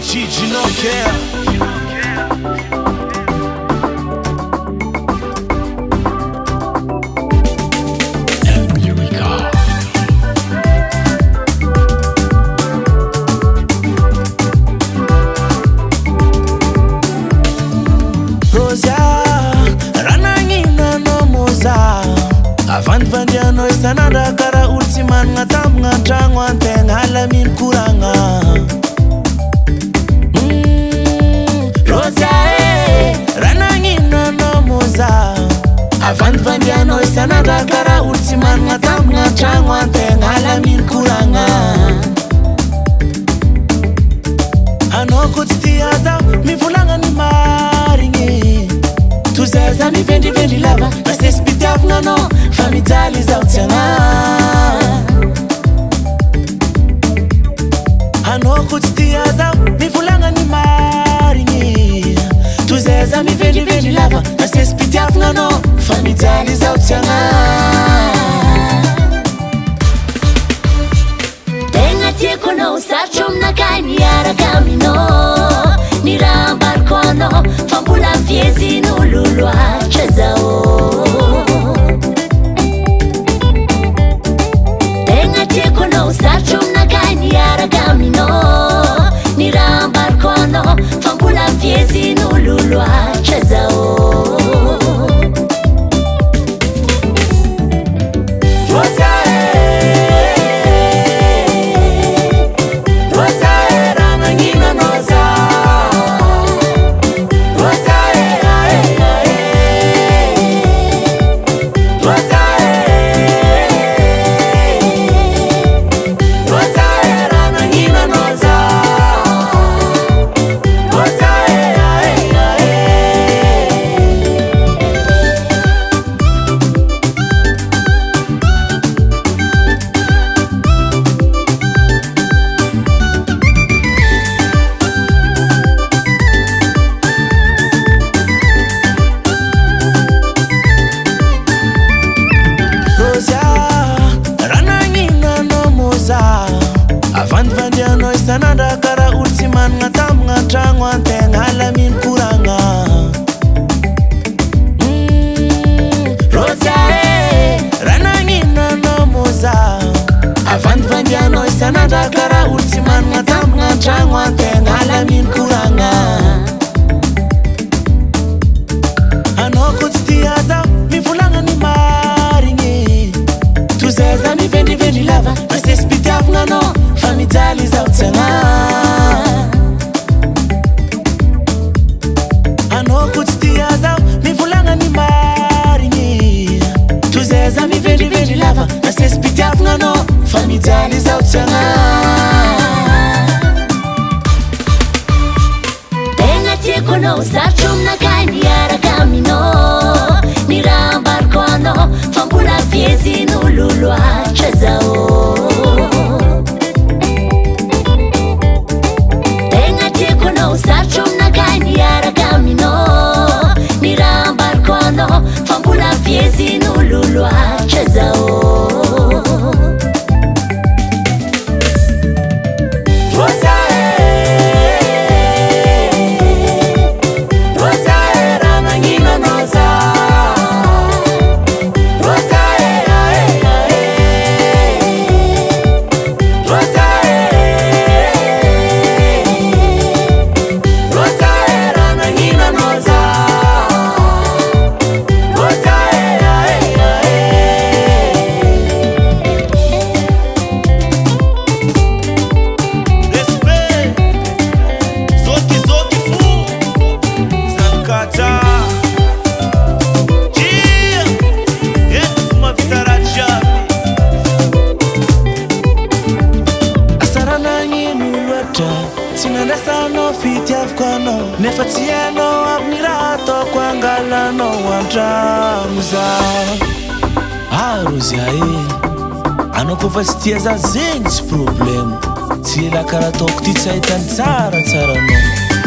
Gigi no care. Vandiano isananda kara ultiman ngatam ngatangwa teng halamin kuranga Rosa ranangina no moza vandiano isananda kara ultiman ngatam ngatangwa teng halamin kuranga Anoko tstiaza mi vulanga ni maringi Tuzaza mi vendi lava Nasespitavna no Famitali za utiana Anoko tstiaza mi vulanga ni maringi Tuzaza mi vendi lava Nasespitavna no Famitali za utiana Tenga tieko no usachum na kanyara kamino Nirambarkono Fambula fiezi no lulua chezao Tenga tieko no usachum na kanyara kamino Nirambarkono Fambula fiezi no lulua chezao Vandiano isananda kara ultiman ngatam ngatangwa teng halamin kuranga Rosa ranangina no moza Vandiano isananda kara ultiman ngatam ngatangwa teng halamin kuranga Anoko tstiaza mi vulanga ni maringi Tuzaza mi vendi lava Nasespitavna no Famitali za utiana Anoko tstiaza mi vulanga ni maringi Tuzaza mi vendi lava Nasespitavna no Famitali za utiana Tenga tieko no usachum na kanyara kamino Nirambarkono Fambula fiezi no lulua chezao Usachum na kanyara kamino Nirambarkono Fambula fiezi no lulua chezao Nefatiano abmirato kwangala no wantramuza Rosia Anoko vastiaza zegny tsy problemo Tsy la karaha ataoko ty tsy ahitany tsara no